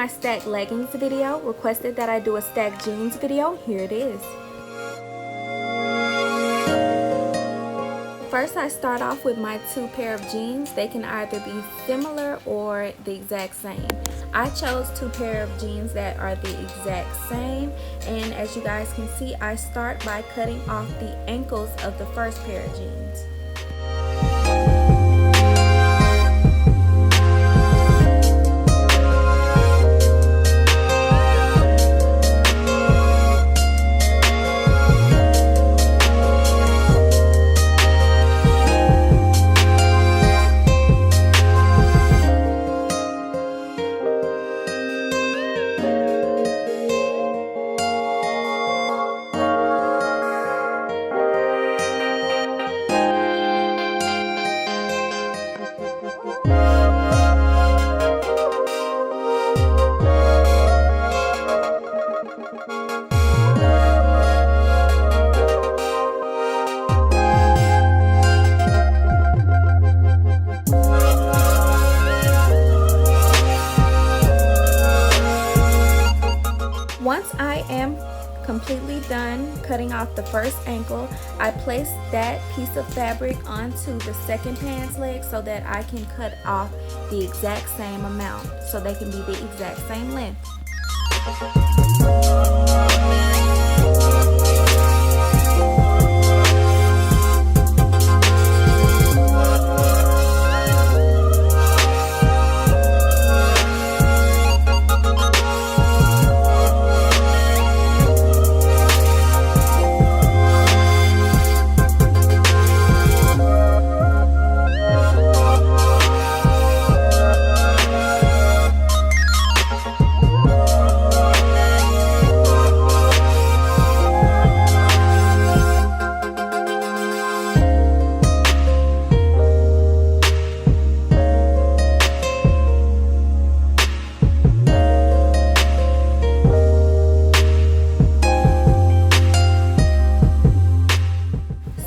my stacked leggings video requested that I do a stacked jeans video. Here it is. First, I start off with my two pair of jeans. They can either be similar or the exact same. I chose two pair of jeans that are the exact same, and as you guys can see, I start by cutting off the ankles of the first pair of jeans. Once I am completely done cutting off the first ankle, I place that piece of fabric onto the second pants leg so that I can cut off the exact same amount, so they can be the exact same length.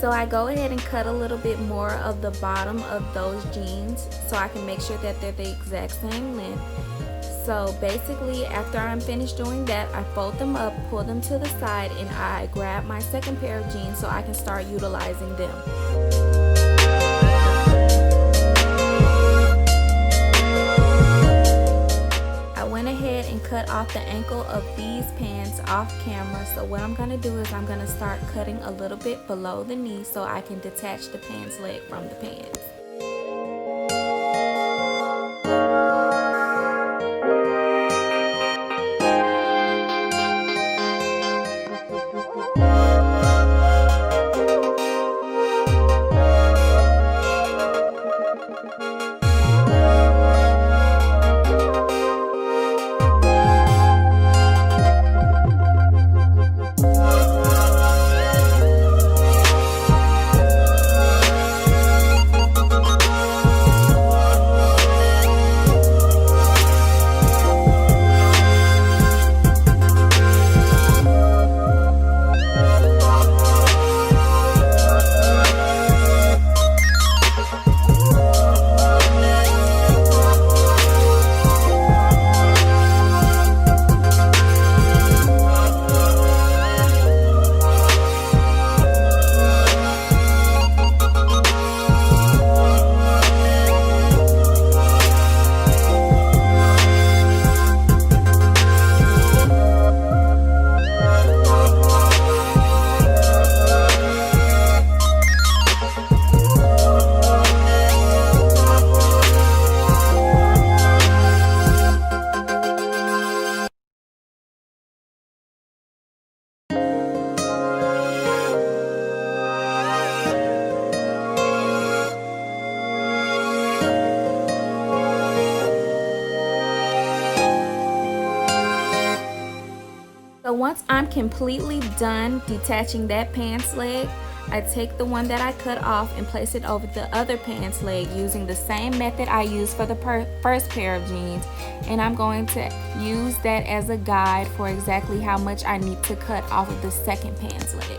So I go ahead and cut a little bit more of the bottom of those jeans so I can make sure that they're the exact same length. So basically, after I'm finished doing that, I fold them up, pull them to the side, and I grab my second pair of jeans so I can start utilizing them. Cut off the ankle of these pants off camera. So what I'm going to do is I'm going to start cutting a little bit below the knee so I can detach the pants leg from the pants. So once I'm completely done detaching that pants leg, I take the one that I cut off and place it over the other pants leg using the same method I used for the first pair of jeans, and I'm going to use that as a guide for exactly how much I need to cut off of the second pants leg.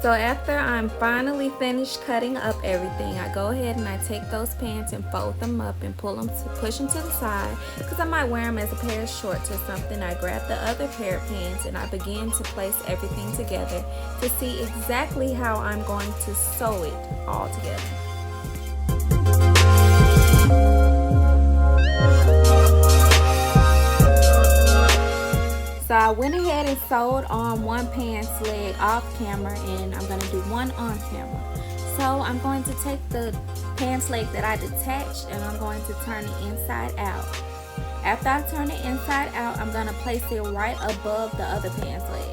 So after I'm finally finished cutting up everything, I go ahead and I take those pants and fold them up and push them to the side because I might wear them as a pair of shorts or something. I grab the other pair of pants and I begin to place everything together to see exactly how I'm going to sew it all together. So I went ahead and sewed on one pants leg off camera, and I'm going to do one on camera. So I'm going to take the pants leg that I detached and I'm going to turn it inside out. After I turn it inside out, I'm going to place it right above the other pants leg.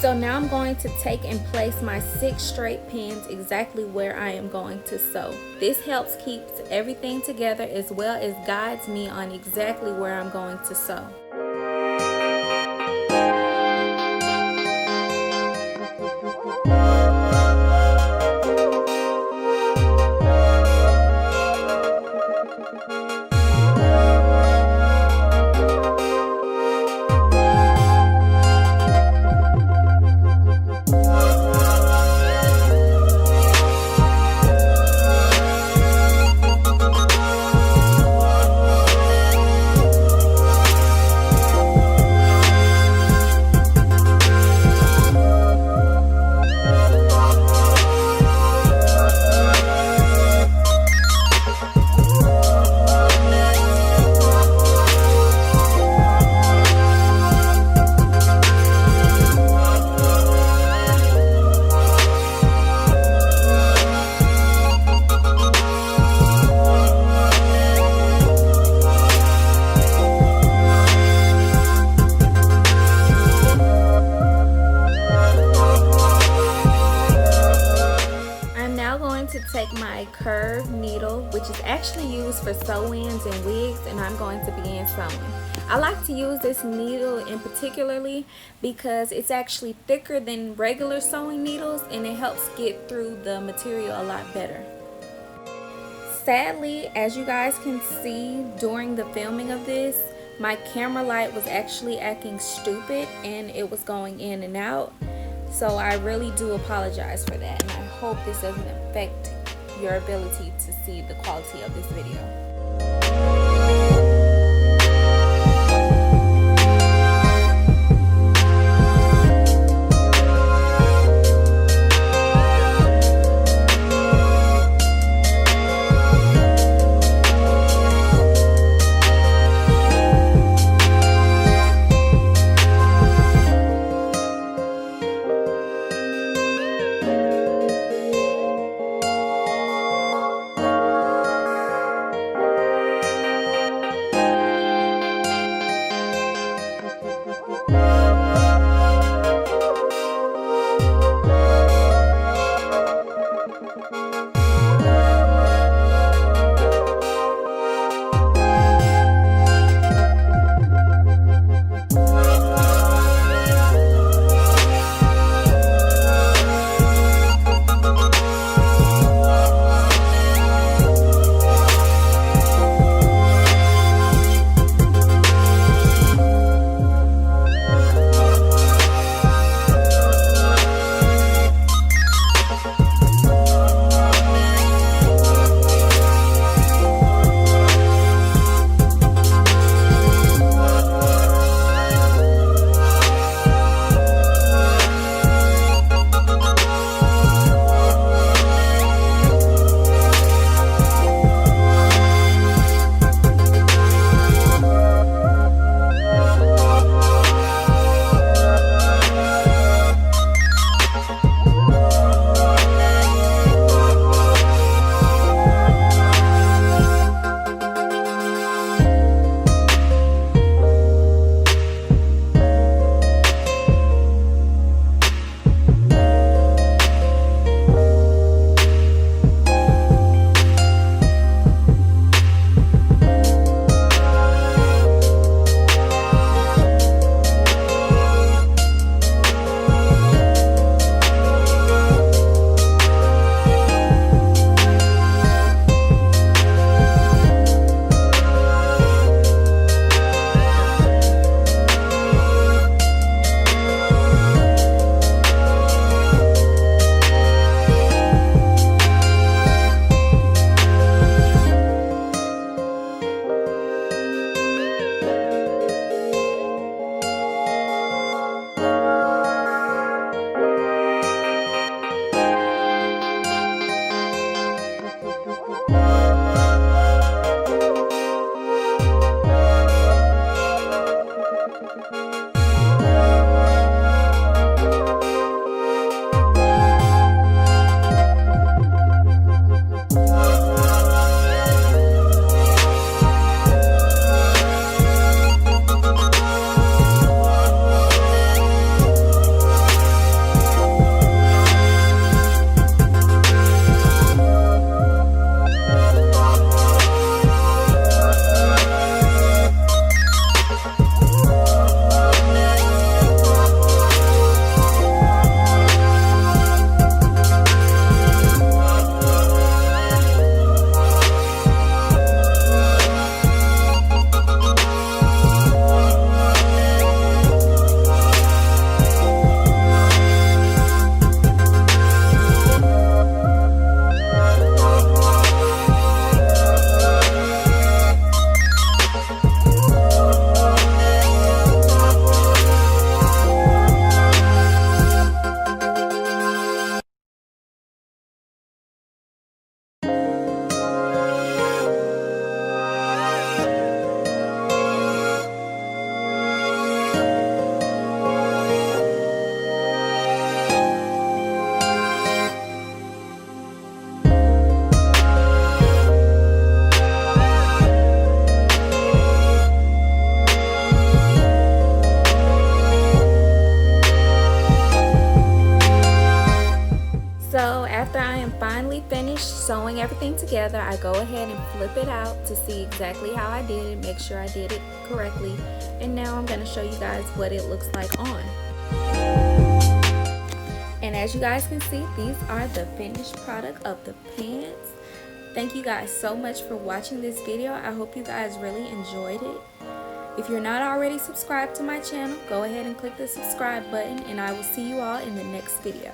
So now I'm going to take and place my 6 straight pins exactly where I am going to sew. This helps keep everything together as well as guides me on exactly where I'm going to sew. To take my curved needle, which is actually used for sew-ins and wigs, and I'm going to begin sewing. I like to use this needle in particularly because it's actually thicker than regular sewing needles and it helps get through the material a lot better. Sadly, as you guys can see during the filming of this, my camera light was actually acting stupid and it was going in and out. So I really do apologize for that, and I hope this doesn't affect your ability to see the quality of this video. finally finished sewing everything together, I go ahead and flip it out to see exactly how I did it, make sure I did it correctly. And now I'm going to show you guys what it looks like on. And as you guys can see, these are the finished product of the pants. Thank you guys so much for watching this video. I hope you guys really enjoyed it. If you're not already subscribed to my channel, go ahead and click the subscribe button, and I will see you all in the next video.